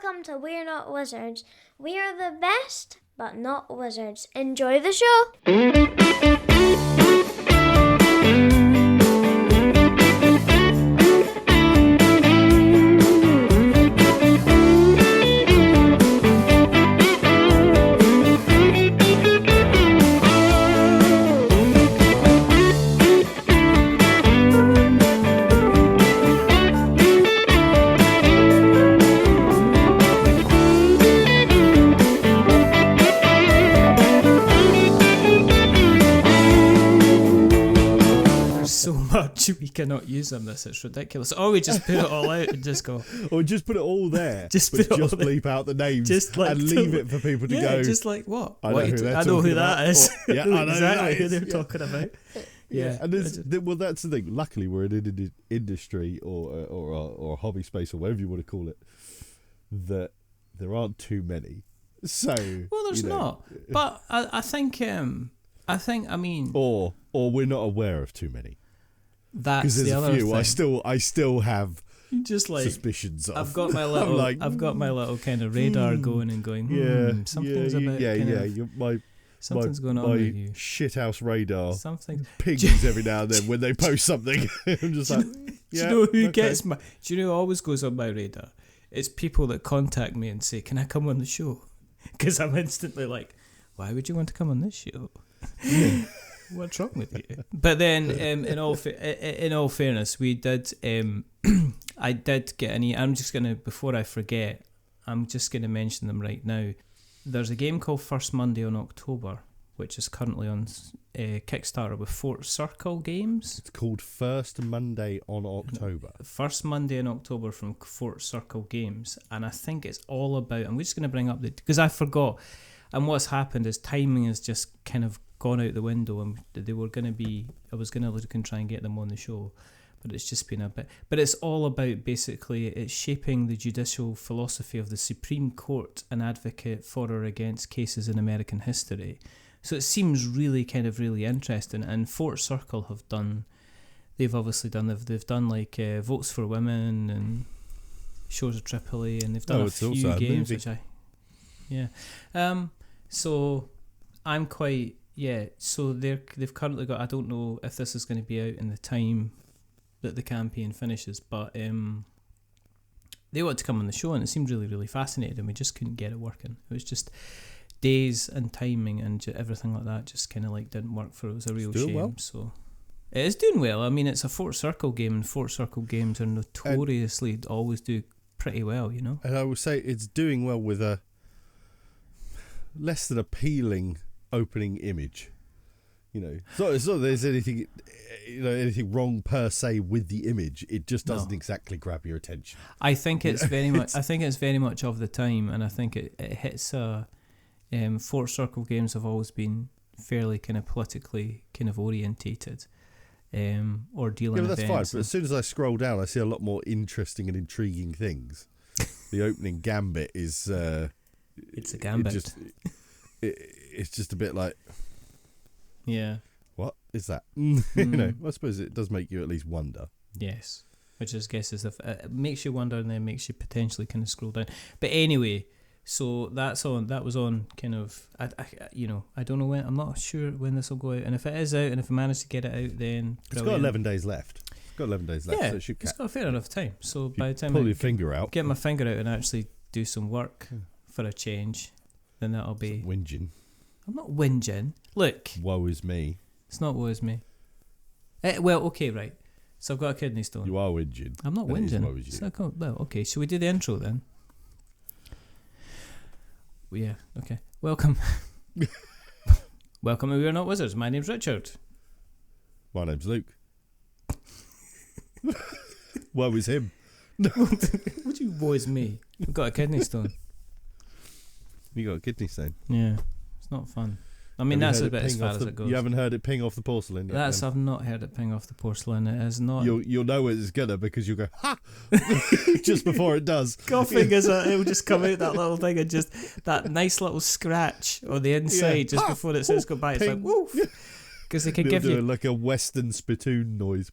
Welcome to We're Not Wizards. We are the best, but not wizards. Enjoy the show! We cannot use them. It's ridiculous. Or we just put it all out and just go. Or just put it all there. just bleep out the names and leave it for people to go. Just like what? I know who that is. Yeah, I know exactly who they're talking about. Yeah. And that's the thing. Luckily, we're in an industry or a hobby space or whatever you want to call it that there aren't too many. So there's not. But I think. Or we're not aware of too many. That's the other few. thing. I still have just like suspicions of. I've got my little kind of radar going. Something's something's going on with you. Shithouse radar. Something pings every now and then when they post something. I'm just like, do you know who gets my? Do you know who always goes on my radar? It's people that contact me and say, "Can I come on the show?" Because I'm instantly like, "Why would you want to come on this show?" What's wrong with you? But then, in all fairness, we did. I did get any. I'm just gonna, before I forget, I'm just gonna mention them right now. There's a game called First Monday on October, which is currently on Kickstarter with Fort Circle Games. It's called First Monday on October. First Monday in October from Fort Circle Games, and I think it's all about. I'm just gonna bring up because I forgot. And what's happened is timing has just kind of gone out the window, and they were going to be. I was going to look and try and get them on the show, but it's just been a bit. But it's all about basically it's shaping the judicial philosophy of the Supreme Court and advocate for or against cases in American history. So it seems really kind of really interesting. And Fort Circle have done. They've obviously done. They've done like Votes for Women and Shores of Tripoli, and they've done a few games, which I. Yeah. So I'm quite. Yeah, so they've currently got. I don't know if this is going to be out in the time that the campaign finishes, but they wanted to come on the show, and it seemed really, really fascinating, and we just couldn't get it working. It was just days and timing and everything like that just kind of like didn't work for it. It was a real shame. Well. So it is doing well. I mean, it's a Fort Circle game, and Fort Circle games are notoriously always do pretty well, you know. And I would say it's doing well with a less than appealing opening image, it's not that there's anything wrong per se with the image. It just doesn't exactly grab your attention. I think it's very much. I think it's very much of the time, and I think it hits a. Fort Circle games have always been fairly kind of politically kind of orientated, or dealing. Yeah, with that's fine. But as soon as I scroll down, I see a lot more interesting and intriguing things. The opening gambit is. It's a gambit. It's just a bit like, yeah, what is that? I suppose it does make you at least wonder. Yes, which I guess is it makes you wonder and then makes you potentially kind of scroll down. But anyway, so that's on. That was on kind of. I don't know when. I'm not sure when this will go out. And if it is out, and if I manage to get it out, then it's got 11 days left. Yeah, so it should. It's got a fair enough time. So by the time pull I your finger out, get my finger out, and actually do some work for a change, then that'll be whinging. I'm not whinging. Look. Woe is me. It's not woe is me. Well, okay, right. So I've got a kidney stone. You are whinging. I'm not whinging. Woe is you. Well, okay. Shall we do the intro then? Well, yeah, okay. Welcome. Welcome to We're Not Wizards. My name's Richard. My name's Luke. Woe is him. What do you woe is me? I've got a kidney stone. You got a kidney stone? Yeah. It's not fun. I mean, that's a bit as far as it goes. You haven't heard it ping off the porcelain yet? I've not heard it ping off the porcelain. It is not. You'll know it's gonna because you'll go, ha! Just before it does. Coughing it'll just come out that little thing and just that nice little scratch on the inside just before it says goodbye. It's like, woof! Because they can give you like a Western spittoon noise.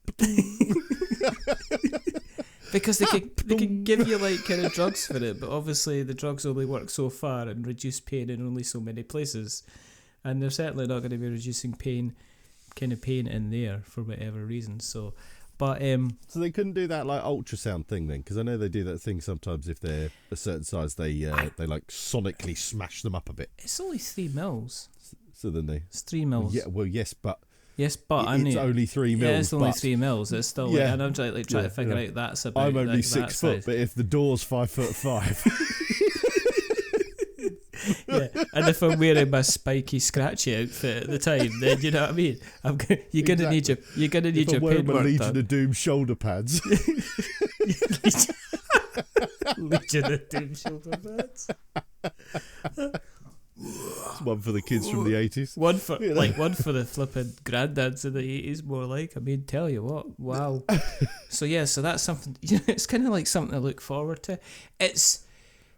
Because they could give you like kind of drugs for it, but obviously the drugs only work so far and reduce pain in only so many places, and they're certainly not going to be reducing pain in there for whatever reason. So, but so they couldn't do that like ultrasound thing then, because I know they do that thing sometimes if they're a certain size, they like sonically smash them up a bit. It's only 3 mils. So then it's 3 mils. Yeah, well, yes, but it's only 3 mils. Yeah, it's only 3 mils. It's still like, and I'm trying to figure out that's about. I'm only 6 foot, but if the door's 5'5". Yeah, and if I'm wearing my spiky, scratchy outfit at the time, then you know what I mean. You're gonna need your paint work Legion done. of Doom shoulder pads. Legion of Doom shoulder pads. One for the kids from the 80s. One for the flipping granddads in the 80s, more like. I mean, tell you what, wow. So that's something. It's kind of like something to look forward to.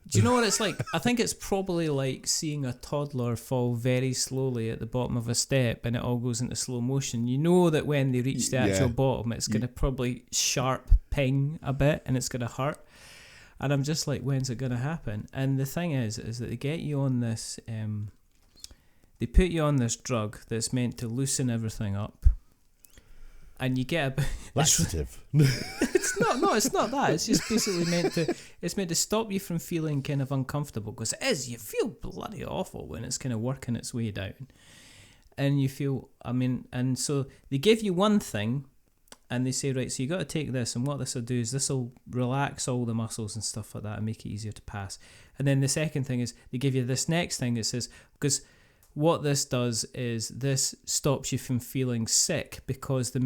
Do you know what it's like? I think it's probably like seeing a toddler fall very slowly at the bottom of a step and it all goes into slow motion. You know that when they reach the actual bottom, it's going to probably sharp ping a bit and it's going to hurt. And I'm just like, when's it going to happen? And the thing is that they get you on this, they put you on this drug that's meant to loosen everything up. And you get a laxative. It's not that. It's just basically meant to stop you from feeling kind of uncomfortable, because it is. You feel bloody awful when it's kind of working its way down, and you feel. And so they give you one thing, and they say, right, so you got to take this, and what this will do is this will relax all the muscles and stuff like that, and make it easier to pass. And then the second thing is they give you this next thing that says, because what this does is this stops you from feeling sick, because the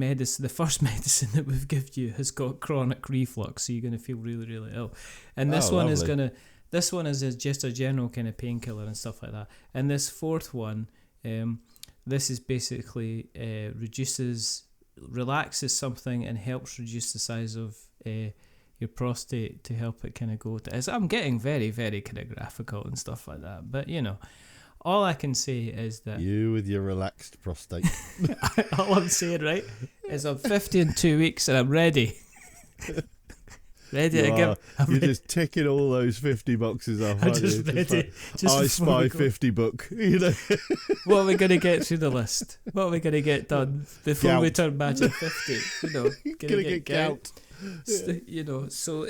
first medicine that we've given you has got chronic reflux, so you're going to feel really, really ill. And this one is just a general kind of painkiller and stuff like that. And this fourth one, this is basically relaxes something and helps reduce the size of your prostate to help it kind of go to. I'm getting very, very kind of graphical and stuff like that, but you know. All I can say is that... You with your relaxed prostate. All I'm saying, right, is I'm 50 in 2 weeks and I'm ready. You're just ticking all those 50 boxes off. I'm just ready. I Spy 50 book. You know. What are we going to get through the list? What are we going to get done before we turn Magic 50? You know, going to get gout. You know, so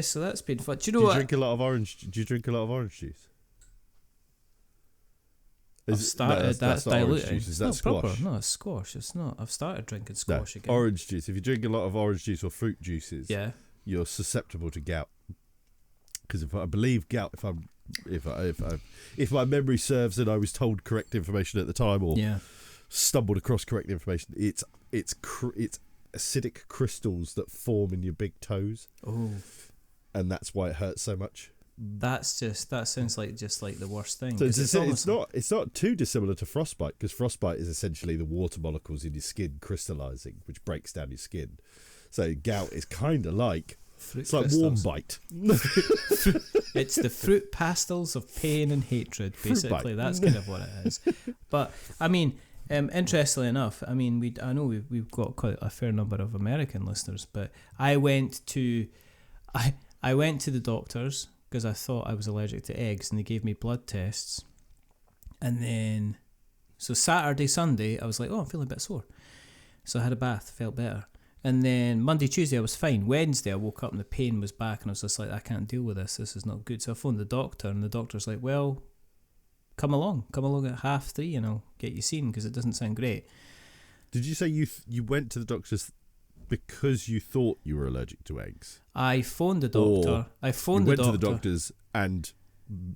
so that's been fun. Do you know Do what? Do you drink a lot of orange juice? I've started that's diluting. Juice. Is that squash? Proper. No, it's squash. It's not. I've started drinking squash again. Orange juice. If you drink a lot of orange juice or fruit juices, you're susceptible to gout. Because if I believe gout, if my memory serves and I was told correct information at the time, or stumbled across correct information, it's acidic crystals that form in your big toes. Oh, and that's why it hurts so much. That sounds like just like the worst thing. So it's not too dissimilar to frostbite, because frostbite is essentially the water molecules in your skin crystallizing, which breaks down your skin. So gout is kind of like warm bite. It's the fruit pastels of pain and hatred, basically. That's kind of what it is. But I mean, interestingly enough, I mean, I know we've got quite a fair number of American listeners, but I went to the doctors, because I thought I was allergic to eggs, and they gave me blood tests. And then, so Saturday, Sunday, I was like, I'm feeling a bit sore. So I had a bath, felt better. And then Monday, Tuesday, I was fine. Wednesday, I woke up and the pain was back, and I was just like, I can't deal with this. This is not good. So I phoned the doctor, and the doctor's like, well, come along at 3:30 and I'll get you seen, because it doesn't sound great. Did you say you went to the doctor's because you thought you were allergic to eggs? I phoned the doctor. You went to the doctors and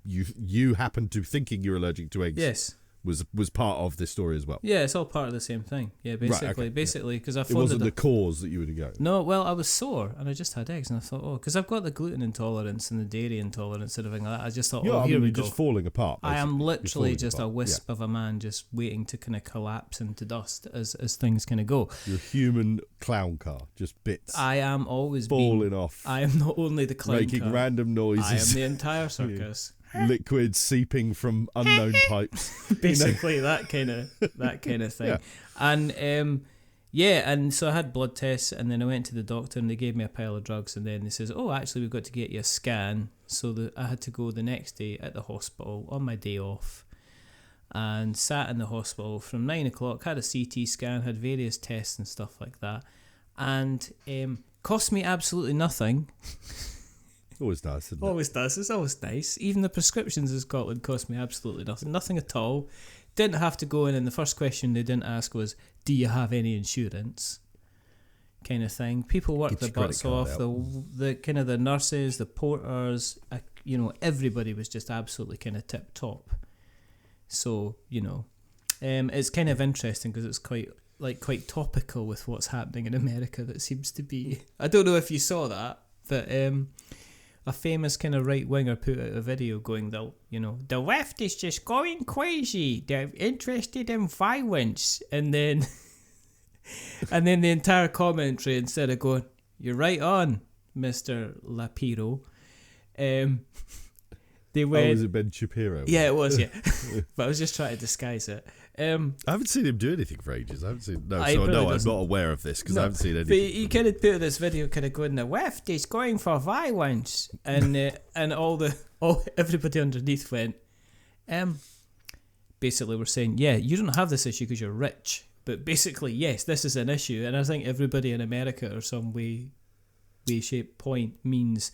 you happened to thinking you were allergic to eggs. Yes. Was part of this story as well. Yeah, it's all part of the same thing. Yeah, basically, because I phoned it wasn't the cause that you would go. No, well, I was sore and I just had eggs, and I thought, because I've got the gluten intolerance and the dairy intolerance and everything like that. I just thought, here we go. Just falling apart. Basically. I am literally just a wisp of a man, just waiting to kind of collapse into dust as things kind of go. You're a human clown car, just bits. I am always falling off. I am not only the clown making car, random noises. I am the entire circus. Liquid seeping from unknown pipes. Basically, that kind of thing. Yeah. And Yeah, and so I had blood tests, and then I went to the doctor, and they gave me a pile of drugs, and then they says, "Oh, actually, we've got to get you a scan." So I had to go the next day at the hospital on my day off, and sat in the hospital from 9 o'clock. Had a CT scan, had various tests and stuff like that, and cost me absolutely nothing. Always nice, isn't it? Always does. It's always nice. Even the prescriptions in Scotland cost me absolutely nothing. Nothing at all. Didn't have to go in, and the first question they didn't ask was, "Do you have any insurance?" Kind of thing. People worked their butts off. The kind of the nurses, the porters, everybody was just absolutely kind of tip top. So it's kind of interesting because it's quite topical with what's happening in America. That seems to be. I don't know if you saw that, but a famous kind of right winger put out a video going, the left is just going crazy. They're interested in violence, and then the entire commentary, instead of going, "You're right on, Mr. Lapiro," they went. Oh, was it Ben Shapiro? Yeah, it was. Yeah, but I was just trying to disguise it. I haven't seen him do anything for ages. I haven't seen. No, so no, I'm not aware of this because I haven't seen anything. But he kind of put this video, kind of going, "The left is going for violence," and everybody underneath went, basically we're saying, yeah, you don't have this issue because you're rich, but basically, yes, this is an issue, and I think everybody in America or some way, shape, point means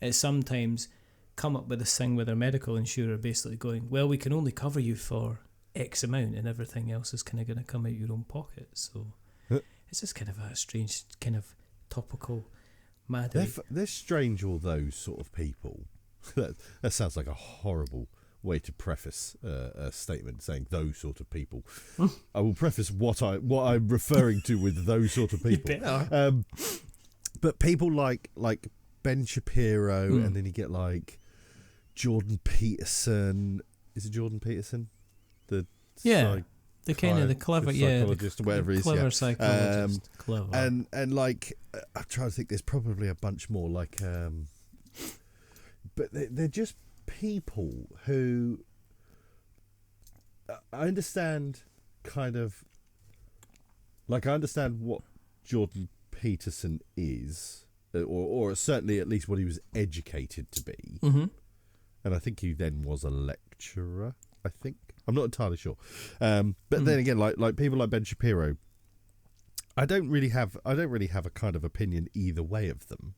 is sometimes come up with this thing with their medical insurer, basically going, well, we can only cover you for X amount, and everything else is kind of going to come out your own pocket. So it's just kind of a strange, kind of topical, mad. They're strange, all those sort of people. That sounds like a horrible way to preface a statement, saying those sort of people. I will preface what I'm referring to with those sort of people. But people like Ben Shapiro, and then you get like Jordan Peterson. Is it Jordan Peterson? The kind of the clever psychologist, or whatever he's clever psychologist, clever. And like I'm trying to think. There's probably a bunch more like, but they're just people who I understand kind of like I understand what Jordan Peterson is, or certainly at least what he was educated to be, and I think he then was a lecturer. I think. I'm not entirely sure, but then again, like people like Ben Shapiro, I don't really have a kind of opinion either way of them,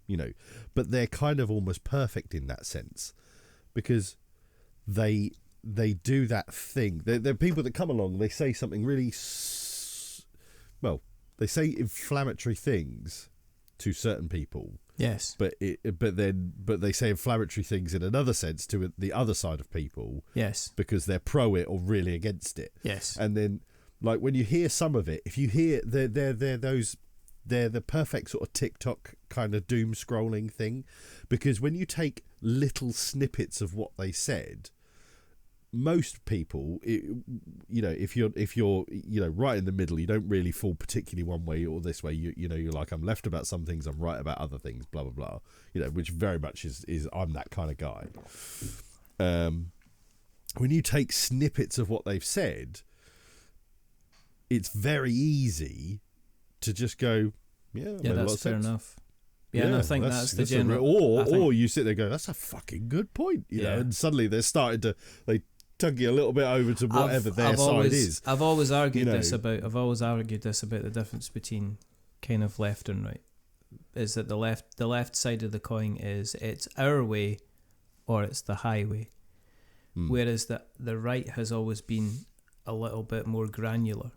but they're kind of almost perfect in that sense, because they do that thing. They're people that come along, they say something really, they say inflammatory things to certain people. Yes. But they say inflammatory things in another sense to the other side of people. Yes. Because they're pro it or really against it. Yes. And then, like when you hear some of it, if you hear they're the perfect sort of TikTok kind of doom scrolling thing, because when you take little snippets of what they said, most people, if you're right in the middle, you don't really fall particularly one way or this way. You're like, I'm left about some things, I'm right about other things, blah blah blah. Which very much is I'm that kind of guy. When you take snippets of what they've said, it's very easy to just go, yeah, that's fair enough. Yeah, and I think that's the general. Or you sit there and go, that's a fucking good point, and suddenly they're starting to tug you a little bit over to whatever their side is. I've always argued this about the difference between kind of left and right. Is that the left side of the coin is it's our way or it's the highway, whereas the right has always been a little bit more granular.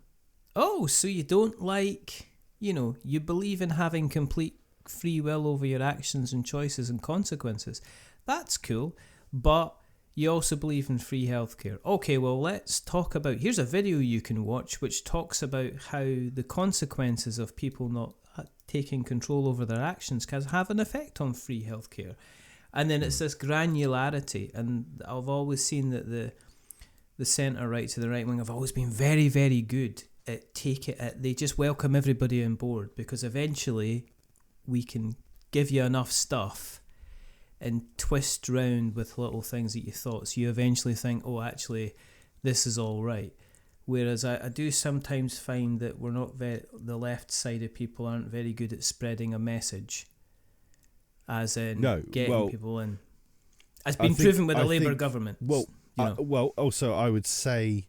Oh, so you don't like, you believe in having complete free will over your actions and choices and consequences. That's cool, but you also believe in free healthcare. Okay, well, let's talk about... Here's a video you can watch which talks about how the consequences of people not taking control over their actions can have an effect on free healthcare. And then it's this granularity, and I've always seen that the centre-right to the right wing have always been very, very good at they just welcome everybody on board, because eventually we can give you enough stuff and twist round with little things that you thought, so you eventually think, oh, actually, this is all right. Whereas I do sometimes find that the left side of people aren't very good at spreading a message, as in getting people in. It's been proven with the Labour government. Also I would say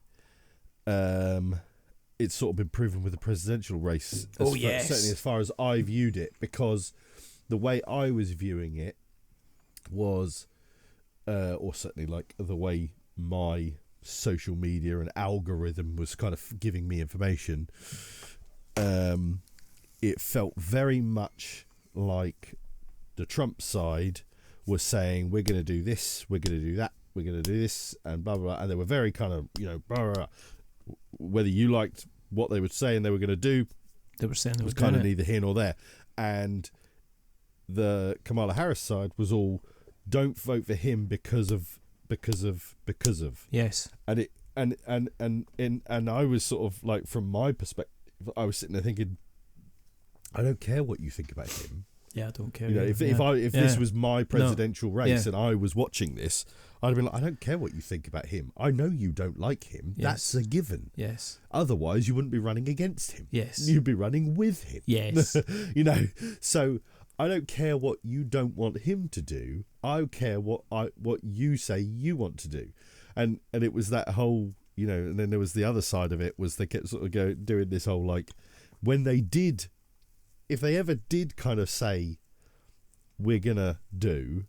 it's sort of been proven with the presidential race. Certainly as far as I viewed it, because the way I was viewing it was, or certainly like the way my social media and algorithm was kind of giving me information, it felt very much like the Trump side was saying, we're going to do this, we're going to do that, we're going to do this, and blah, blah, blah. And they were very kind of, blah, blah, blah. Whether you liked what they were saying they were going to do, they were saying was kind of neither here nor there. And the Kamala Harris side was all, don't vote for him because of. Yes. And I was sort of like, from my perspective, I was sitting there thinking, I don't care what you think about him. Yeah, I don't care. If this was my presidential race and I was watching this, I'd have been like, I don't care what you think about him. I know you don't like him. Yes. That's a given. Yes. Otherwise, you wouldn't be running against him. Yes. You'd be running with him. Yes. So I don't care what you don't want him to do. I care what you say you want to do. And it was that whole, and then there was the other side of it, was they kept sort of doing this whole, like, when they did, if they ever did kind of say, we're going to do,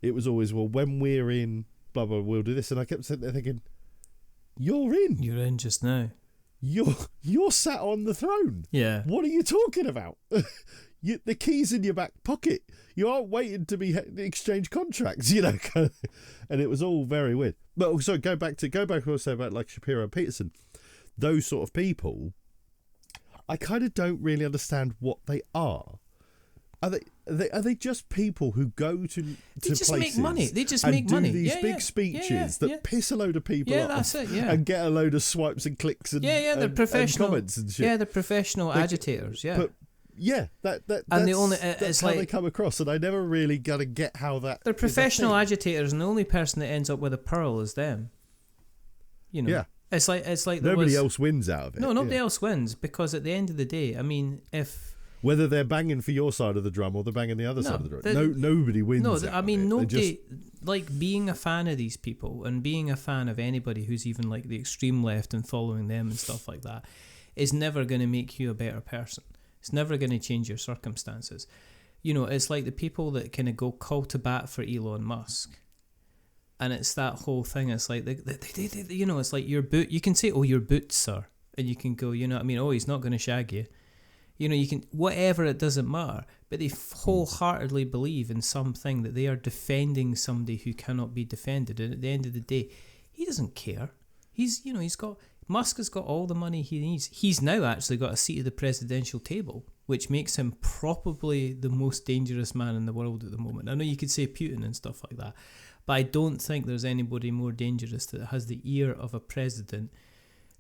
it was always, well, when we're in, blah, blah, we'll do this. And I kept sitting there thinking, you're in. You're in just now. You're sat on the throne. Yeah. What are you talking about? The key's in your back pocket. You aren't waiting to be exchange contracts, And it was all very weird. But also go back to what I was saying about like Shapiro and Peterson. Those sort of people, I kind of don't really understand what they are. Are they just people who go to places make money? They just make money. These big speeches that piss a load of people off. That's it. Yeah, and get a load of swipes and clicks and they're professional and comments and shit. Yeah, they're professional agitators. Yeah. But, that's how they come across, and I never really got to get how that. They're professional agitators, and the only person that ends up with a pearl is them. Yeah. It's like nobody else wins out of it. No, nobody else wins, because at the end of the day, I mean, whether they're banging for your side of the drum or they're banging the other side of the drum, nobody wins. No, I mean, nobody. Like, being a fan of these people and being a fan of anybody who's even like the extreme left and following them and stuff like that is never going to make you a better person. It's never going to change your circumstances. It's like the people that kind of go call to bat for Elon Musk. And it's that whole thing. It's like, they it's like your boot. You can say, oh, your boots, sir. And you can go, oh, he's not going to shag you. You can, whatever, it doesn't matter. But they wholeheartedly believe in something, that they are defending somebody who cannot be defended. And at the end of the day, he doesn't care. Musk has got all the money he needs. He's now actually got a seat at the presidential table, which makes him probably the most dangerous man in the world at the moment. I know you could say Putin and stuff like that, but I don't think there's anybody more dangerous that has the ear of a president,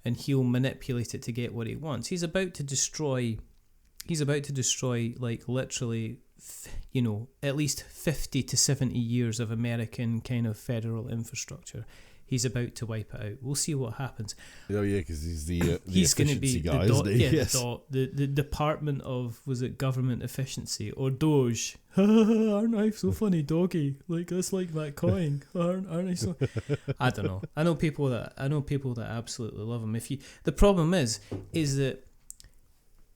and he'll manipulate it to get what he wants. He's about to destroy, like, literally, at least 50 to 70 years of American kind of federal infrastructure. He's about to wipe it out. We'll see what happens. Oh yeah, because he's the efficiency guy, isn't he? Yeah, yes. the Department of, was it Government Efficiency or Doge? Aren't I so funny, doggy? Like, that's like that coin. Aren't I so? I don't know. I know people that absolutely love him. The problem is that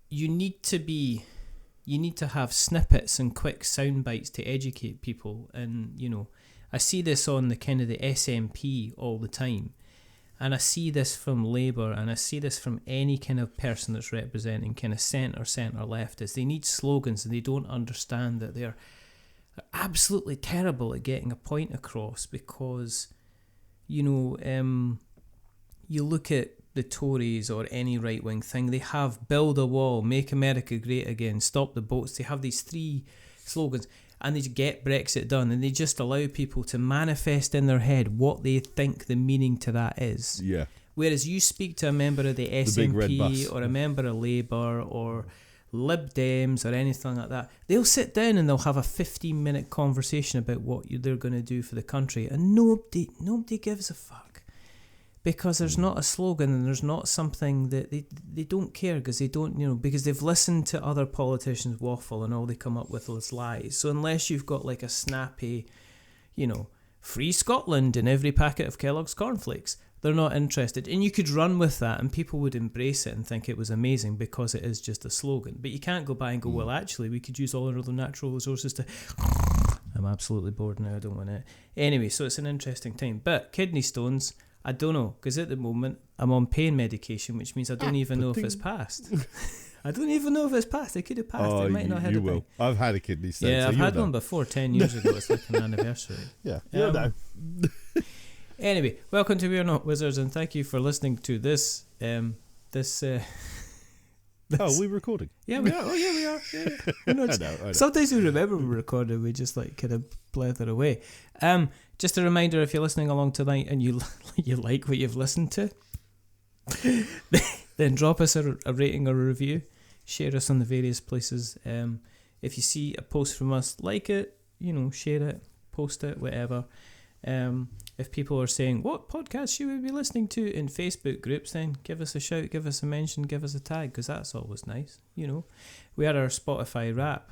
you need to have snippets and quick sound bites to educate people, and I see this on the kind of the SNP all the time, and I see this from Labour, and I see this from any kind of person that's representing kind of centre left, is they need slogans, and they don't understand that they're absolutely terrible at getting a point across, because you look at the Tories or any right-wing thing, they have build a wall, make America great again, stop the boats. They have these 3 slogans, and they get Brexit done, and they just allow people to manifest in their head what they think the meaning to that is. Yeah. Whereas you speak to a member of the SNP or a member of Labour or Lib Dems or anything like that, they'll sit down and they'll have a 15-minute conversation about what they're going to do for the country, and nobody gives a fuck. because there's not a slogan and there's not something that they don't care because they don't, because they've listened to other politicians waffle and all they come up with is lies. So unless you've got like a snappy, free Scotland in every packet of Kellogg's cornflakes, they're not interested. And you could run with that and people would embrace it and think it was amazing because it is just a slogan. But you can't go by and go, well, actually, we could use all our other natural resources to... I'm absolutely bored now, I don't want it. Anyway, so it's an interesting time. But kidney stones, I don't know, because at the moment I'm on pain medication, which means I don't even know if it's passed. I don't even know if it's passed. It could have passed. It might not have. You will. I've had a kidney stone. Yeah, so I've had one before 10 years ago. It's like an anniversary. Yeah, you'll know. Anyway, welcome to We're Not Wizards, and thank you for listening to this. Oh, we're recording. Yeah, we are. Oh, yeah, we are. Yeah. I know. Sometimes we remember we're recording. We just kind of blather away. Just a reminder, if you're listening along tonight and you like what you've listened to, then drop us a rating or a review. Share us on the various places. If you see a post from us, like it. Share it, post it, whatever. If people are saying, what podcast should we be listening to in Facebook groups, then give us a shout, give us a mention, give us a tag, because that's always nice. We had our Spotify rap,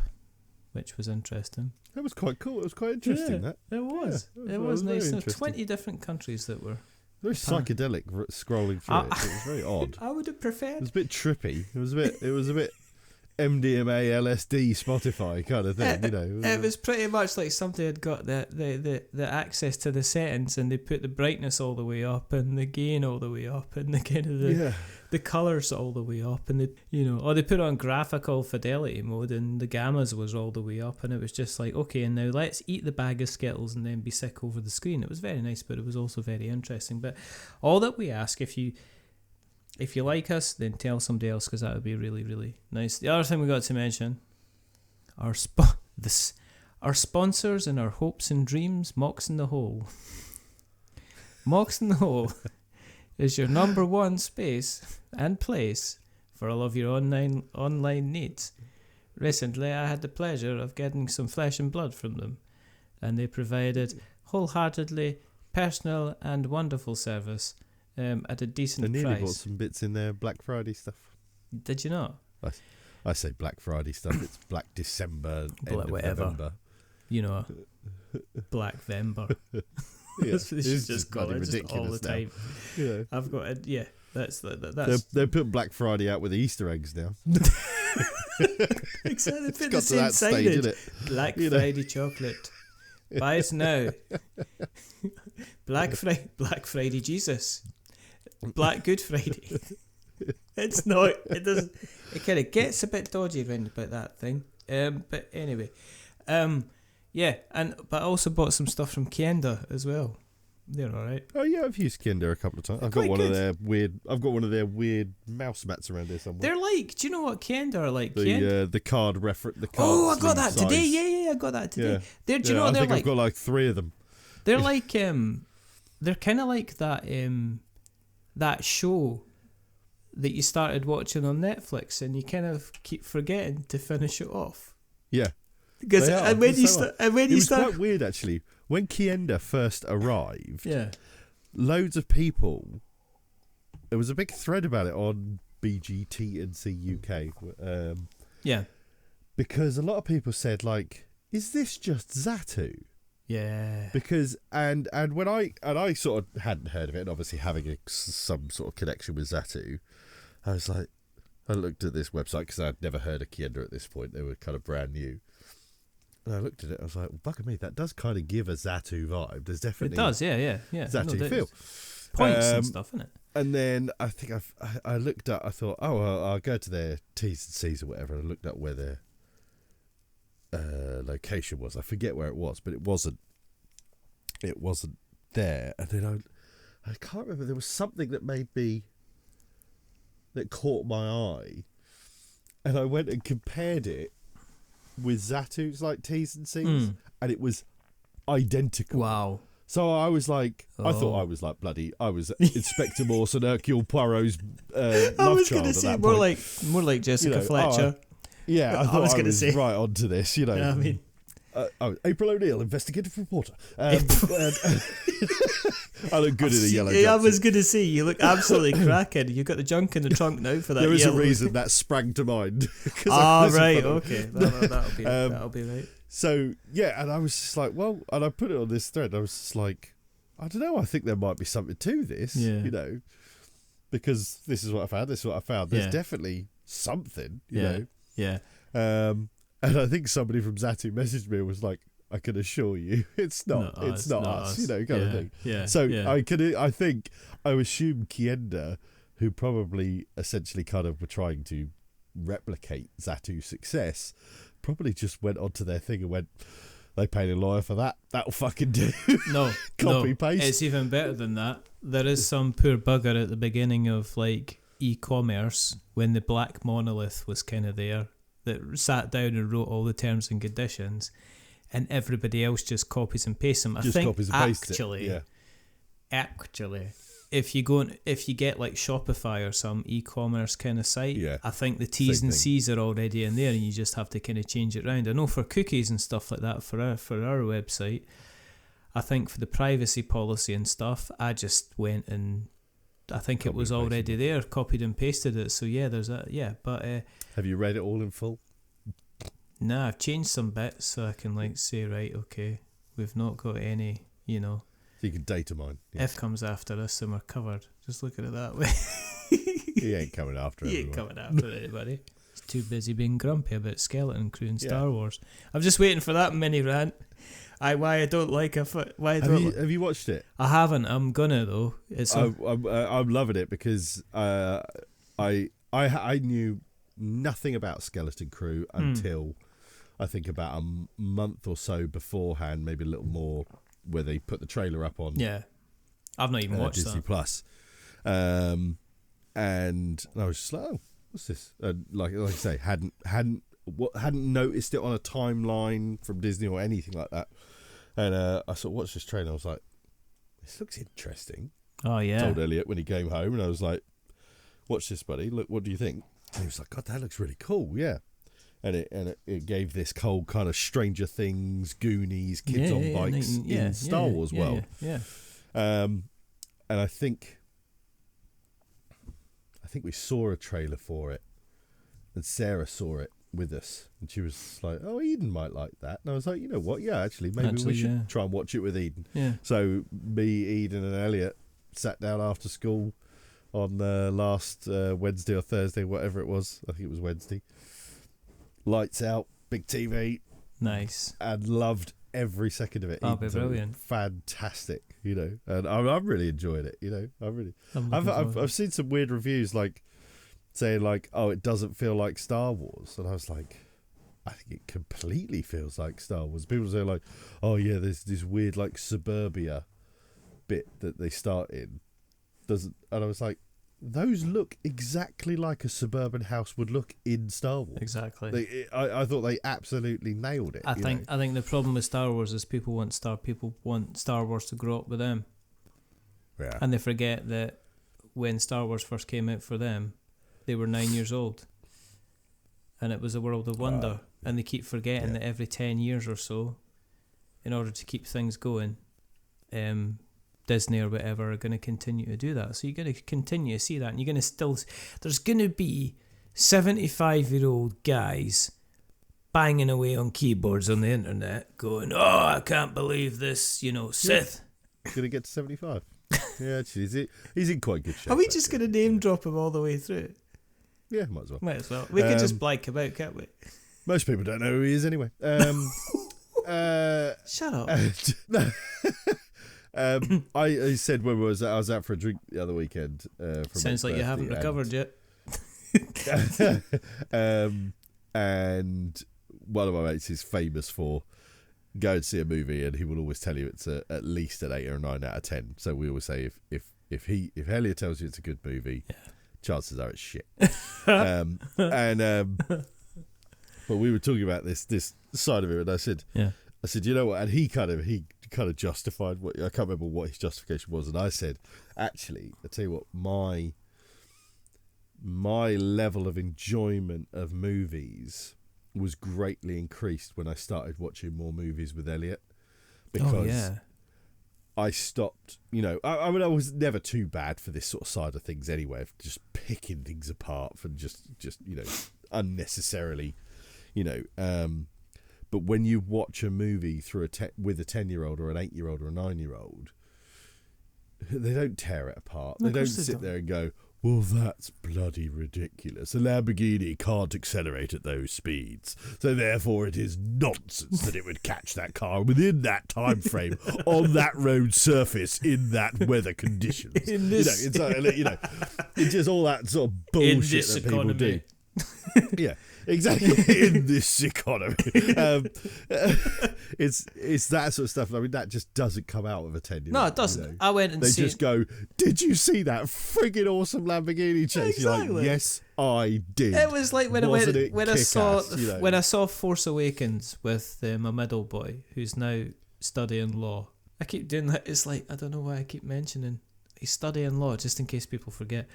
which was interesting. That was quite cool. It was quite interesting, It was. Yeah, it was nice. There were 20 different countries that were... Very psychedelic scrolling through it. It was very odd. I would have preferred... It was a bit trippy. It was a bit MDMA, LSD, Spotify kind of thing, It was pretty much like somebody had got the access to the settings and they put the brightness all the way up and the gain all the way up and the kind of the colours all the way up and or they put on graphical fidelity mode and the gammas was all the way up and it was just like, okay, and now let's eat the bag of Skittles and then be sick over the screen. It was very nice, but it was also very interesting. But all that we ask, if you like us, then tell somebody else, because that would be really, really nice. The other thing we got to mention, our sponsors and our hopes and dreams, Mox In The Hole. Mox In The Hole is your number one space and place for all of your online needs. Recently, I had the pleasure of getting some flesh and blood from them, and they provided wholeheartedly personal and wonderful service. At a decent price. They nearly bought some bits in their Black Friday stuff. Did you not? I say Black Friday stuff. It's Black December, end of November. Black Vember. It's just got it just all the time. Yeah. I've got it. Yeah, that's. They put Black Friday out with the Easter eggs now. Exactly. Put the same signage. Black Friday chocolate. Buy it now. Black Friday Jesus. Black Good Friday. It's not. It doesn't. It kind of gets a bit dodgy around about that thing. But anyway, yeah. But I also bought some stuff from Kienda as well. They're all right. Oh yeah, I've used Kienda a couple of times. I've got one of their weird mouse mats around here somewhere. They're like. Do you know what Kienda are like? The card reference. Oh, I got that today. Yeah, I got that today. Yeah. Do you know what they're like? I've got like 3 of them. They're like they're kind of like that that show that you started watching on Netflix and you kind of keep forgetting to finish it off. Yeah, because when you start, it was quite weird actually. When Kienda first arrived, loads of people. There was a big thread about it on BGTNC UK. Yeah, because a lot of people said like, "Is this just Zatu?" Yeah, because and when I sort of hadn't heard of it, and obviously having some sort of connection with Zatu, I was like, I looked at this website because I'd never heard of Kienda at this point; they were kind of brand new. And I looked at it, I was like, well, bugger me, that does kind of give a Zatu vibe. There's definitely it does, yeah. Zatu feel, points and stuff, isn't it? And then I think I looked at, I thought, I'll go to their T's and C's or whatever. And I looked at where their location was. I forget where it was, but it wasn't there. And then I can't remember, there was something that caught my eye, and I went and compared it with Zatu's like T's and C's, and it was identical. Wow. So I was like, I thought I was like I was Inspector Morse and Hercule Poirot's love child at that point. I was going to say more like Jessica Fletcher. I thought I was going to say right onto this, you know. Yeah, I mean, April O'Neil, investigative reporter. I look good in a yellow jumpsuit. I jumpsuit. was going to say, you look absolutely cracking. You've got the junk in the trunk now for that. There is yellow. a reason that sprang to mind. Right, okay. That'll be right. So, yeah, and I was just like, well, and I put it on this thread. I was just like, I don't know. I think there might be something to this, because this is what I found. This is what I found. There's definitely something, you know. Yeah. And I think somebody from Zatu messaged me and was like, I can assure you, it's not us, kind of thing. Yeah. So I assume Kienda, who probably essentially kind of were trying to replicate Zatu's success, probably just went onto their thing and went, they paid a lawyer for that. That'll fucking do. No, Copy paste. It's even better than that. There is some poor bugger at the beginning of like e-commerce when the black monolith was kind of there that sat down and wrote all the terms and conditions, and everybody else just copies and pastes them. I think copies and pastes actually, if you get like Shopify or some e-commerce kind of site, I think the T's and C's are already in there, and you just have to kind of change it around. I know for cookies and stuff like that for our website, I think for the privacy policy and stuff, I just went and I think it was already there, copied and pasted it. So yeah, there's that. Yeah, but have you read it all in full? Nah, I've changed some bits so I can like say, right, okay, we've not got any, So you can data mine. Yeah. If comes after us, then we're covered. Just look at it that way. He ain't coming after everyone. He ain't coming after anybody. He's too busy being grumpy about Skeleton Crew and Star Wars. I'm just waiting for that mini rant. Have you watched it? I haven't. I'm gonna though. I'm loving it because I knew nothing about Skeleton Crew until I think about a month or so beforehand, maybe a little more, where they put the trailer up on. Yeah, I've not even watched Disney that. Plus, and I was just like, oh, what's this? Like I say, hadn't noticed it on a timeline from Disney or anything like that. And I sort of watched this trailer. I was like, this looks interesting. Oh yeah. I told Elliot when he came home, and I was like, watch this, buddy. Look, what do you think? And he was like, God, that looks really cool. Yeah. And it gave this whole kind of Stranger Things, Goonies, kids on bikes in Star Wars world. Yeah. And I think we saw a trailer for it, and Sarah saw it with us, and she was like, oh, Eden might like that. And I was like, you know what, actually maybe we should try and watch it with Eden. So me, Eden and Elliot sat down after school on last Wednesday or Thursday, whatever it was. I think it was Wednesday. Lights out, big TV, nice, and loved every second of it. That'll be brilliant. Fantastic, and I'm really enjoying it. I've seen some weird reviews like saying like, oh, it doesn't feel like Star Wars, and I was like, I think it completely feels like Star Wars. People say like, oh yeah, there's this weird like suburbia bit that they start in, and I was like, those look exactly like a suburban house would look in Star Wars. Exactly. I thought they absolutely nailed it. I think the problem with Star Wars is people want Star Wars to grow up with them. Yeah. And they forget that when Star Wars first came out for them, they were 9 years old. And it was a world of wonder. And they keep forgetting that every 10 years or so, in order to keep things going, Disney or whatever are going to continue to do that. So you're going to continue to see that, and you're going to there's going to be 75-year-old guys banging away on keyboards on the internet going, oh, I can't believe this, Sith. He's going to get to 75. Yeah, actually, he's in quite good shape. Are we just going to name drop him all the way through? Yeah, might as well. We could just blank him out, can't we? Most people don't know who he is anyway. Shut up. I said when I was out for a drink the other weekend. Sounds like you haven't recovered yet. And one of my mates is famous for go and see a movie, and he will always tell you it's at least an 8 or a 9 out of 10. So we always say if Elliot tells you it's a good movie, chances are it's shit. But we were talking about this side of it, and I said, you know what? And he kind of justified what, I can't remember what his justification was, and I said, actually, I tell you what, my level of enjoyment of movies was greatly increased when I started watching more movies with Elliot, because I stopped, I mean, I was never too bad for this sort of side of things anyway, of just picking things apart for just unnecessarily, but when you watch a movie through with a 10-year-old or an 8-year-old or a 9-year-old, they don't tear it apart. They don't sit there and go, well, that's bloody ridiculous. A Lamborghini can't accelerate at those speeds, so therefore it is nonsense that it would catch that car within that time frame on that road surface in that weather conditions. It's just all that sort of bullshit that people do. Yeah, exactly. In this economy, it's that sort of stuff. I mean, that just doesn't come out of a 10-year-old. No, it doesn't. I went and they just go, "Did you see that friggin' awesome Lamborghini chase?" Exactly. You're like, "Yes, I did." It was like when I saw Force Awakens with my middle boy, who's now studying law. I keep doing that. It's like, I don't know why I keep mentioning he's studying law, just in case people forget.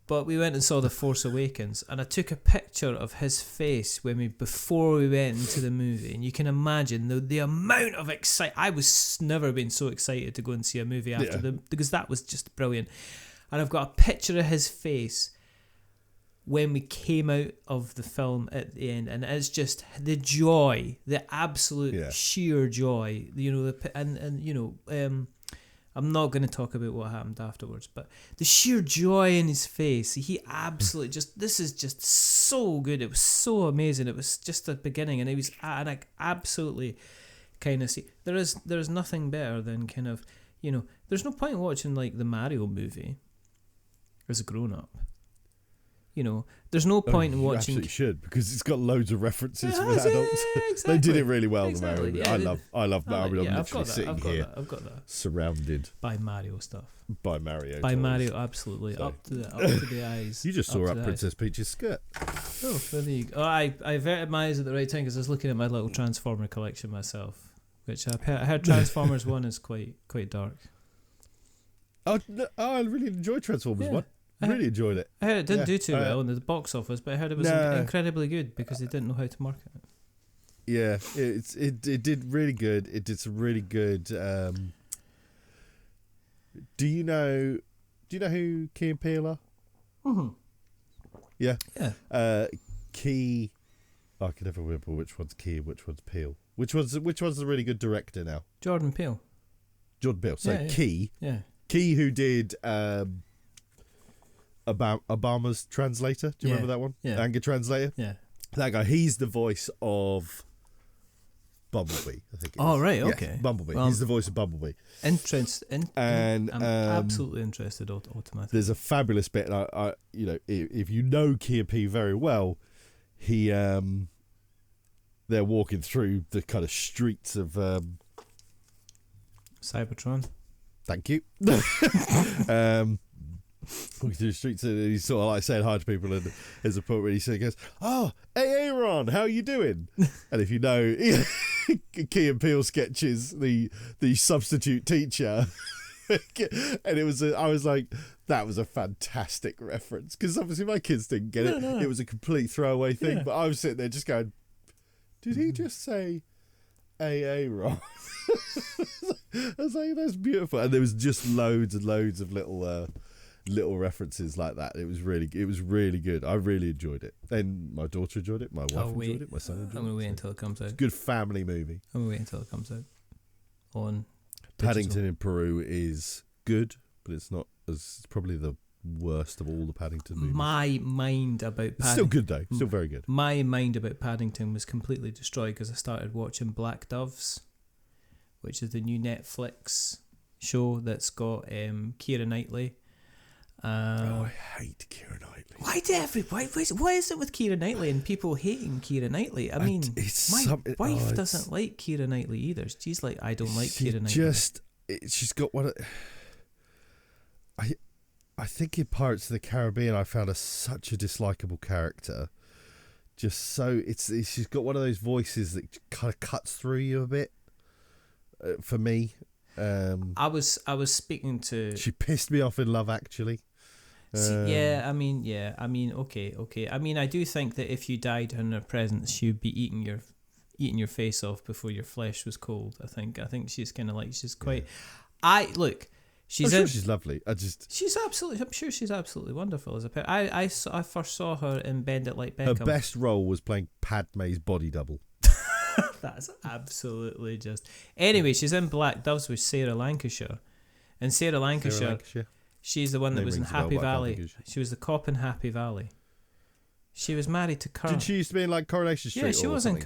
But we went and saw The Force Awakens, and I took a picture of his face before we went into the movie, and you can imagine the amount of excitement. I was never been so excited to go and see a movie because that was just brilliant. And I've got a picture of his face when we came out of the film at the end, and it's just the joy, the absolute sheer joy. I'm not going to talk about what happened afterwards, but the sheer joy in his face, he absolutely this is just so good. It was so amazing. It was just the beginning, and I absolutely kind of see, there is nothing better than kind of, there's no point watching like the Mario movie as a grown-up. There's no point in watching. You absolutely should, because it's got loads of references for adults. Exactly. They did it really well. Exactly. The Mario. I love Mario. I'm literally sitting here. I've got that. Surrounded by Mario stuff. By Mario. By toys. Mario, absolutely. So, up to the eyes. You just saw up Princess Peach's skirt. Oh, there you go. I averted my eyes at the right time because I was looking at my little Transformer collection myself, which I heard Transformers 1 is quite dark. I really enjoyed Transformers 1. I really enjoyed it. I heard it didn't do too well in the box office, but I heard it was incredibly good because they didn't know how to market it. Yeah, it did really good. It did some really good. Do you know who Key and Peele are? Mm-hmm. Yeah. Yeah. Key. I can never remember which one's Key and which one's Peele. Which one's a really good director now? Jordan Peele. So Key. Yeah. Key, who did Obama's translator. Do you remember that one? Yeah. Anger translator. Yeah. That guy. He's the voice of Bumblebee, I think. Right. Okay. Bumblebee. He's the voice of Bumblebee. And I'm absolutely interested automatically. There's a fabulous bit, and I if you know Key and Peele very well, they're walking through the kind of streets of Cybertron. Thank you. Walking through the streets, and he's sort of like saying hi to people, and there's a point where he goes, "Oh, hey Aaron, how you doing?" And if you know Key and Peele sketches, the substitute teacher, and I was like, that was a fantastic reference, because obviously my kids didn't get it. No. It was a complete throwaway thing, but I was sitting there just going, did he just say Aaron? I was like, that's beautiful. And there was just loads and loads of little references like that. It was really good. I really enjoyed it. And my daughter enjoyed it. My wife enjoyed it. My son enjoyed it. I'm going to wait until it comes out. It's a good family movie. I'm going to wait until it comes out. On Paddington in Peru is good, but it's probably the worst of all the Paddington movies. My mind about Paddington... It's still good though. Still very good. My mind about Paddington was completely destroyed because I started watching Black Doves, which is the new Netflix show that's got Keira Knightley. I hate Keira Knightley. Why is it with Keira Knightley and people hating Keira Knightley? I mean, my wife doesn't like Keira Knightley either. She's like, I don't like Keira Knightley. She's got one. I think in Pirates of the Caribbean, I found her such a dislikable character. Just so she's got one of those voices that kind of cuts through you a bit. For me, I was speaking to. She pissed me off in Love Actually. Okay. I mean, I do think that if you died in her presence, she'd be eating your face off before your flesh was cold. I think she's kind of like, she's quite. She's lovely. I'm sure she's absolutely wonderful as a pet. I first saw her in Bend It Like Beckham. Her best role was playing Padme's body double. That's absolutely just. Anyway, she's in Black Doves with Sarah Lancashire, and Sarah Lancashire. She's the one that was in Happy Valley. She was the cop in Happy Valley. She was married to Kurt. Did she used to be in like Coronation Street? Yeah, she was in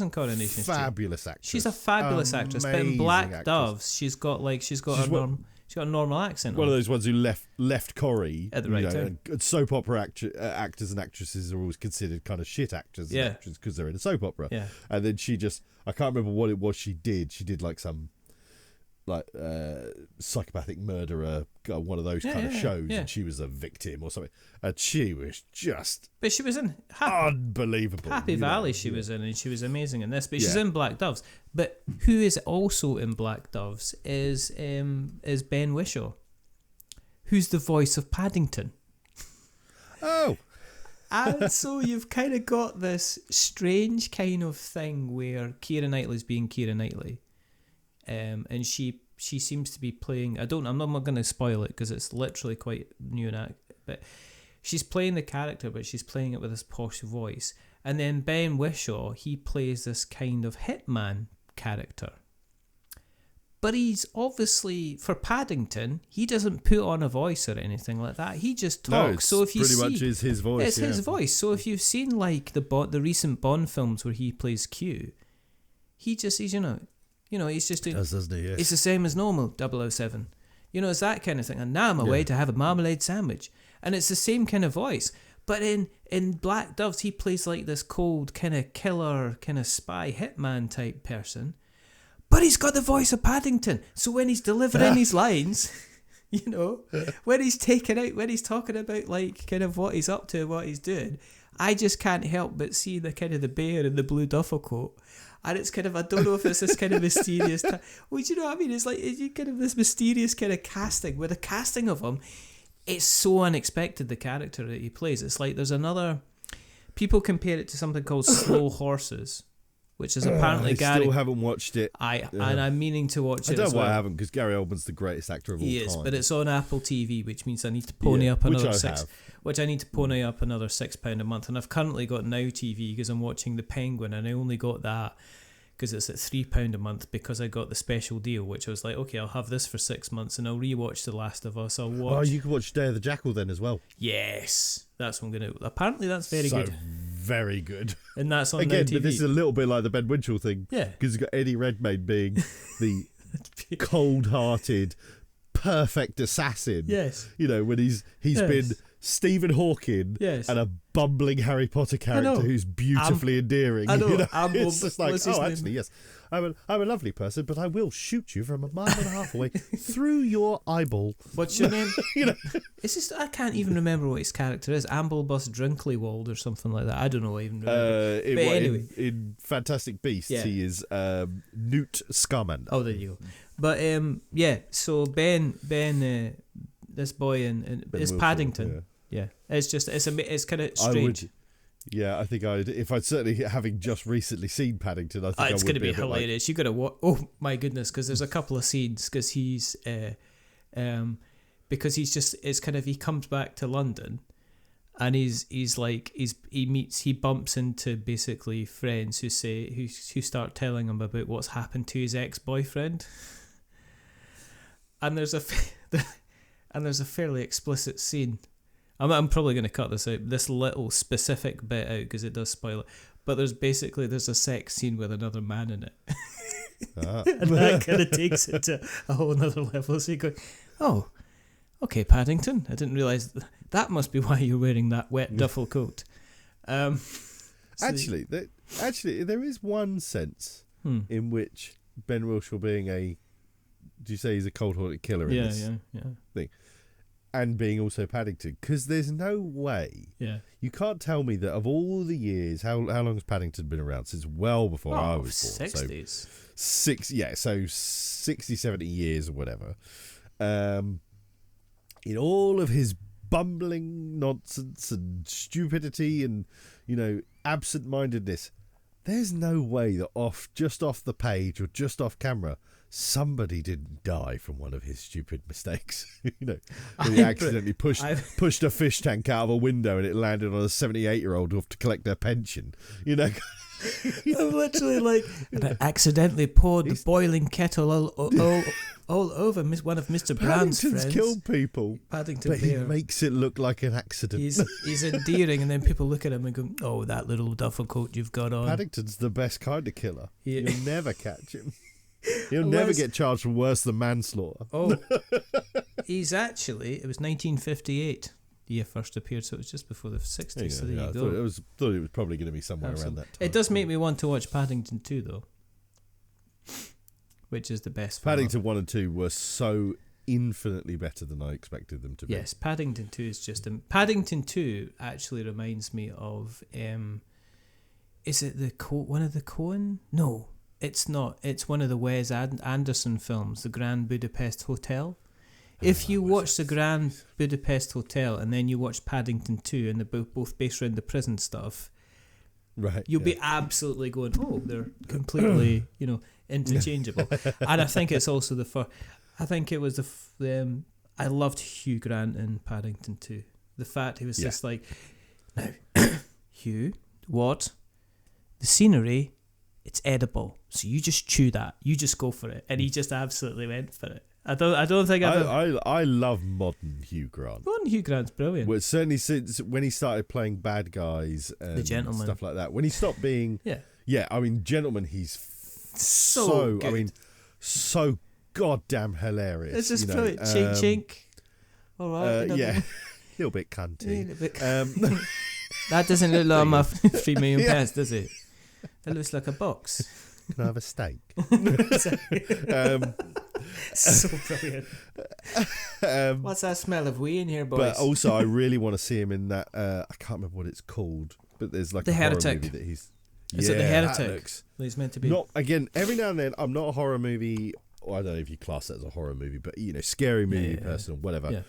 Coronation Street. Fabulous actress. She's a fabulous actress. But in Black Doves, she's got a normal accent. One of those ones who left Corrie at the right time. And soap opera actors and actresses are always considered kind of shit actors and actresses because they're in a soap opera. Yeah. And then I can't remember what it was she did. She did like some psychopathic murderer, one of those kind of shows, and she was a victim or something, and she was just. But she was in unbelievable. Happy Valley. She was in, and she was amazing in this. But she's in Black Doves. But who is also in Black Doves is Ben Whishaw, who's the voice of Paddington. Oh. And so you've kind of got this strange kind of thing where Keira Knightley's being Keira Knightley. And she seems to be playing. I'm not going to spoil it because it's literally quite new but she's playing the character, but she's playing it with this posh voice. And then Ben Whishaw, he plays this kind of hitman character. But he's obviously, for Paddington, he doesn't put on a voice or anything like that. He just talks. No, much is his voice. It's his voice. So if you've seen like the recent Bond films where he plays Q, he's just doing. Doesn't he? Yes. It's the same as normal 007. It's that kind of thing. And now I'm away to have a marmalade sandwich. And it's the same kind of voice. But in Black Doves, he plays like this cold kind of killer, kind of spy hitman type person. But he's got the voice of Paddington. So when he's delivering his lines, when he's talking about like kind of what he's up to, what he's doing, I just can't help but see the kind of the bear in the blue duffel coat. And it's kind of, I don't know if it's this kind of mysterious. Well, do you know what I mean? It's like it's kind of this mysterious kind of casting. With the casting of him, it's so unexpected, the character that he plays. It's like there's another. People compare it to something called Slow Horses, which is apparently Gary. I still haven't watched it. And I'm meaning to watch it. I don't know why I haven't, because Gary Oldman's the greatest actor of all time. He is, but it's on Apple TV, which means I need to pony up another £6 a month. And I've currently got Now TV because I'm watching The Penguin, and I only got that because it's at £3 a month because I got the special deal, which I was like, okay, I'll have this for 6 months and I'll rewatch The Last of Us. Oh, you can watch Day of the Jackal then as well. Yes, that's what I'm going to. Apparently that's very good. Very good. And that's on Again, Now TV. But this is a little bit like the Ben Winchell thing. Yeah. Because you've got Eddie Redmayne being the cold-hearted, perfect assassin. Yes. When he's been Stephen Hawking and a bumbling Harry Potter character who's beautifully endearing. I know. It's just like, actually, yes, I'm a lovely person, but I will shoot you from a mile and a half away through your eyeball. What's your name? It's just, I can't even remember what his character is. Amblebus Drinklywald or something like that. I don't know. I even remember. But anyway, in Fantastic Beasts, he is Newt Scamander. Oh, there you go. But so Ben, this boy in is Paddington. Yeah, it's kind of strange. I think if I'd certainly, having just recently seen Paddington, I think it's going to be hilarious. You got to watch. Oh my goodness, because there's a couple of scenes because he's it's kind of, he comes back to London, and he bumps into basically friends who start telling him about what's happened to his ex-boyfriend, and there's a fairly explicit scene. I'm probably going to cut this little specific bit out because it does spoil it. But there's a sex scene with another man in it. And that kind of takes it to a whole nother level. So you go, oh, okay, Paddington. I didn't realise that must be why you're wearing that wet duffel coat. Actually, there is one sense in which Ben Whishaw being do you say he's a cold-hearted killer in this thing? And being also Paddington, because there's no way you can't tell me that of all the years, how long has Paddington been around? Since well before I was born. 60s. So 60, 70 years or whatever. In all of his bumbling nonsense and stupidity and absent-mindedness, there's no way that just off the page or just off camera, somebody didn't die from one of his stupid mistakes. He accidentally pushed a fish tank out of a window and it landed on a 78-year-old who have to collect their pension. I'm literally like, and I accidentally poured the boiling kettle all over one of Mr. Brown's friends. Paddington's killed people, Paddington but Bear. he makes it look like an accident. He's endearing, and then people look at him and go, "Oh, that little duffel coat you've got on." Paddington's the best kind of killer. Yeah. You'll never catch him. He'll never get charged for worse than manslaughter. Oh, he's actually. It was 1958. He first appeared, so it was just before the 60s. So there you go. I thought it was probably going to be somewhere around that time. It does make me want to watch Paddington 2, though, which is the best film. Paddington 1 and 2 were so infinitely better than I expected them to be. Yes, Paddington 2 is just... Paddington 2 actually reminds me of... is it one of the Coen? No, it's not. It's one of the Wes Anderson films, The Grand Budapest Hotel. If you watch The Grand Budapest Hotel and then you watch Paddington 2 and they're both based around the prison stuff, right, you'll be absolutely going, oh, they're completely, interchangeable. And I think it's also the first. I think it was I loved Hugh Grant in Paddington 2. The fact he was just like, now, Hugh, what? The scenery, it's edible. So you just chew that. You just go for it. And he just absolutely went for it. I don't think I love modern Hugh Grant. Modern Hugh Grant's brilliant. Well, certainly since when he started playing bad guys and The Gentleman, stuff like that. When he stopped being I mean, Gentleman, he's so good. I mean, so goddamn hilarious. It's just brilliant. Chink chink. All right. A little bit cunty. That doesn't look like my £3 million pounds, does it? That looks like a box. Can I have a steak? So brilliant. What's that smell of wee in here, boys? But also, I really want to see him in that. I can't remember what it's called, but there's like The a Heretic. horror movie that he's. Is it The Heretic? He's meant to be. Not again. Every now and then, I'm not a horror movie. Or I don't know if you class that as a horror movie, but scary movie person, whatever. Yeah.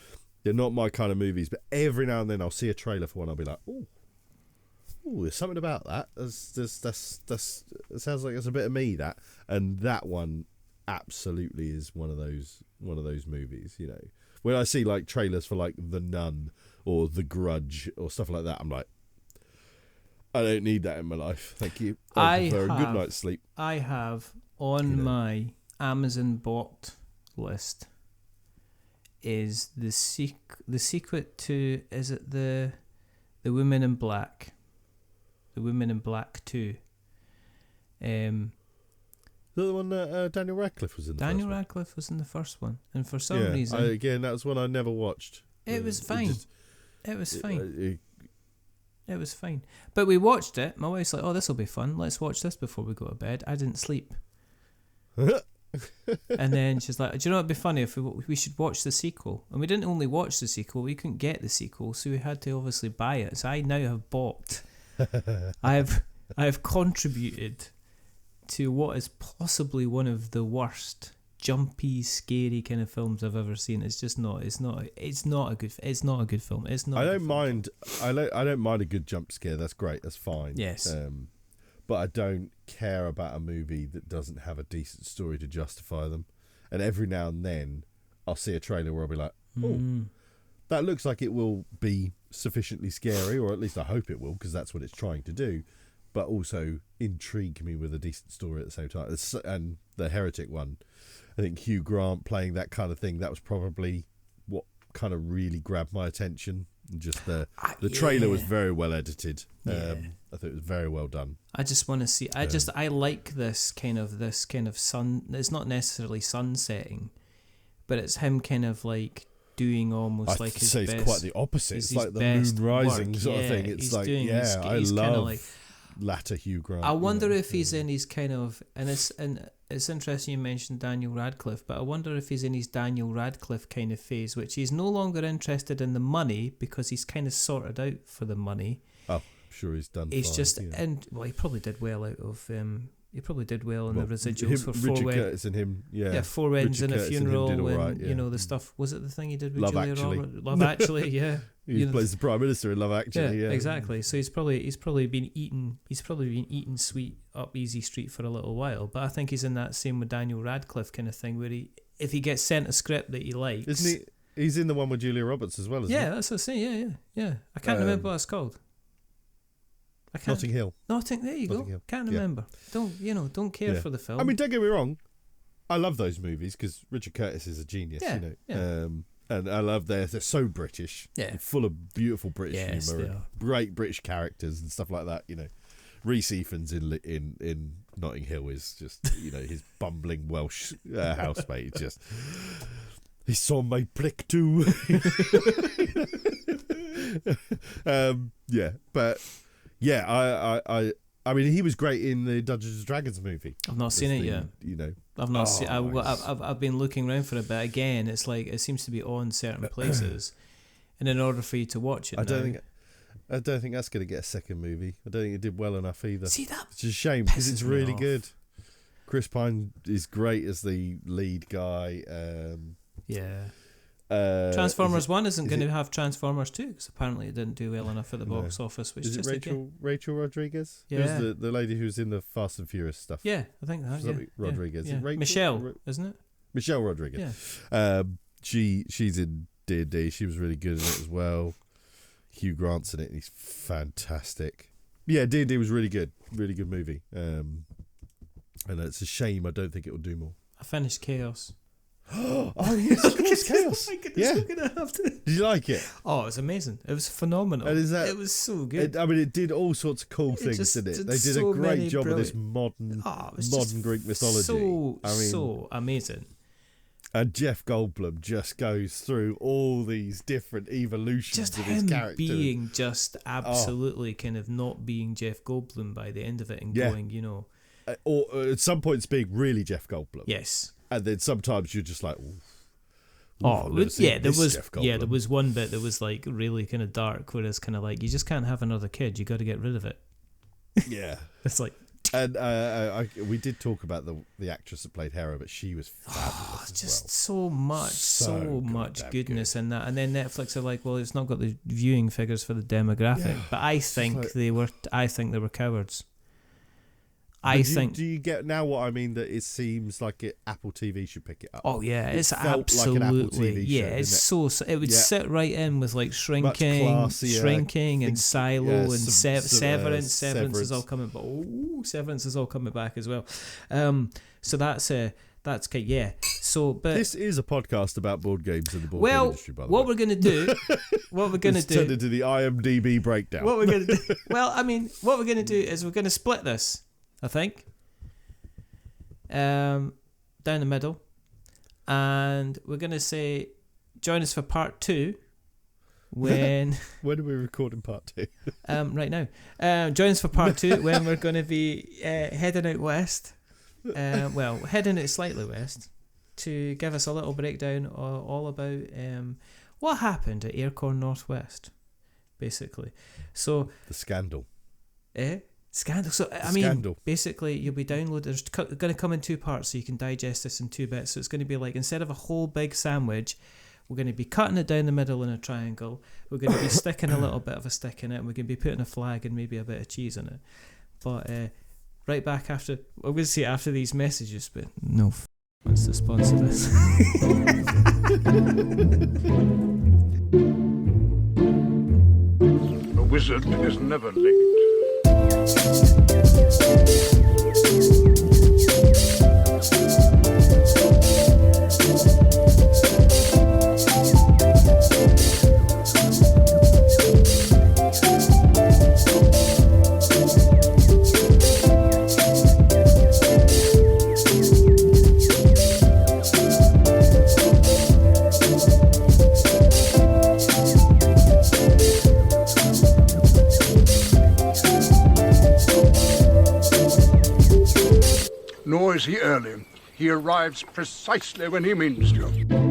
They're not my kind of movies, but every now and then I'll see a trailer for one. I'll be like, oh, there's something about that. It sounds like it's a bit of me. That and that one absolutely is one of those movies. When I see like trailers for like The Nun or The Grudge or stuff like that, I'm like, I don't need that in my life. Thank you. I prefer a good night's sleep. I have on my Amazon bought list is the sequel to, is it the Women in Black? The Women in Black 2. The one that Daniel Radcliffe was in. Daniel Radcliffe was in the first one, and for some reason, again, that was one I never watched. It was fine. It was fine. It was fine. But we watched it. My wife's like, "Oh, this will be fun. Let's watch this before we go to bed." I didn't sleep. And then she's like, "Do you know what'd be funny if we should watch the sequel?" And we didn't only watch the sequel; we couldn't get the sequel, so we had to obviously buy it. So I now have bought. I have contributed to what is possibly one of the worst jumpy, scary kind of films I've ever seen. It's just not. It's not a good film. It's not. I don't mind a good jump scare. That's great. That's fine. Yes. But I don't care about a movie that doesn't have a decent story to justify them. And every now and then, I'll see a trailer where I'll be like, "Oh, that looks like it will be sufficiently scary, or at least I hope it will, because that's what it's trying to do." But also intrigue me with a decent story at the same time. And the Heretic one, I think Hugh Grant playing that kind of thing, that was probably what kind of really grabbed my attention. Just the trailer was very well edited. I thought it was very well done. I just want to see. I like this kind of sun. It's not necessarily sun setting, but it's him kind of like doing almost like his best. It's quite the opposite. It's like the moon rising sort of thing. It's like I love latter Hugh Grant. I wonder if he's in his kind of, and it's interesting you mentioned Daniel Radcliffe, but I wonder if he's in his Daniel Radcliffe kind of phase, which he's no longer interested in the money because he's kind of sorted out for the money. Oh, sure, he's done. He's fine, just, and well, he probably did well out of He probably did well in the residuals for Four Richard Weddings. Curtis and him, yeah. Yeah, Four Weddings and a Funeral, and right, yeah. you know the stuff. Was it the thing he did with Love Julia Actually. Roberts? Love Actually, yeah. He plays the Prime Minister in Love Actually, yeah. Exactly. So he's probably been eating sweet up easy street for a little while. But I think he's in that same with Daniel Radcliffe kind of thing, where if he gets sent a script that he likes, isn't he? He's in the one with Julia Roberts as well, isn't he? Yeah, that's what I say. Yeah. I can't remember what it's called. Notting Hill. There you go. Hill. Can't remember. Don't care for the film. I mean, don't get me wrong. I love those movies because Richard Curtis is a genius. Yeah, you know. yeah. And I love they're so British. Yeah. Full of beautiful British Yes, humour, they and are. great British characters and stuff like that. You know, Rhys Ifans in Notting Hill is just his bumbling Welsh housemate. Just he saw my prick too. I mean, he was great in the Dungeons and Dragons movie. I've not seen it yet. I've not seen. I've been looking around for it, but again, it's like it seems to be on certain places, and in order for you to watch it, I don't think that's going to get a second movie. I don't think it did well enough either. See that? It's a shame because it's really off. good. Chris Pine is great as the lead guy. Transformers 1 isn't going to have Transformers 2 because apparently it didn't do well enough at the box office. Which is just it Rachel Rodriguez? Yeah. Who's the lady who's in the Fast and Furious stuff? Yeah, I think that. Yeah. Rodriguez. Yeah. Rachel? Michelle, isn't it? Michelle Rodriguez. Yeah. She's in D&D. She was really good in it as well. Hugh Grant's in it and he's fantastic. Yeah, D&D was really good. Really good movie. And it's a shame I don't think it will do more. I finished Chaos. Oh yes, of course, Chaos. Yeah. Did you like it? Oh, it was amazing. It was phenomenal. And it was so good. It did all sorts of cool things, didn't it? They did a great job of this modern Greek mythology. So amazing. And Jeff Goldblum just goes through all these different evolutions of his character. Being just absolutely kind of not being Jeff Goldblum by the end of it and going, or at some points being really Jeff Goldblum. Yes. And then sometimes you're just like, there was one bit that was like really kind of dark, where it's kind of like you just can't have another kid. You got to get rid of it. Yeah, it's like. And we did talk about the actress that played Hera, but she was fabulous. Just so much goodness in that. And then Netflix are like, well, it's not got the viewing figures for the demographic. Yeah, but I think they were cowards. Do you get now what I mean? That it seems like Apple TV should pick it up. Oh yeah, it's absolutely like an Apple TV show, it's it would sit right in with like Shrinking and Silo and Severance. Severance is all coming, but Severance is all coming back as well. So that's good. Yeah. So, but this is a podcast about board games and the board game industry. By the way, what we're gonna do turned into the IMDb breakdown. What we're gonna do? Well, I mean, what we're gonna do is we're gonna split this. I think down the middle, and we're gonna say join us for part 2 when are we recording part 2? Right now. Join us for part 2 when we're going to be heading out west, heading out slightly west, to give us a little breakdown all about what happened at Aircorn Northwest, basically. So the scandal. Scandal. So Scandal. Basically, you'll be downloaded. There's going to come in 2 parts, so you can digest this in 2 bits. So it's going to be like, instead of a whole big sandwich, we're going to be cutting it down the middle in a triangle. We're going to be sticking a little bit of a stick in it, and we're going to be putting a flag and maybe a bit of cheese in it. But right back after, I'm going to say after these messages, but no wants to sponsor this. A wizard is never late. Nor is he early. He arrives precisely when he means to.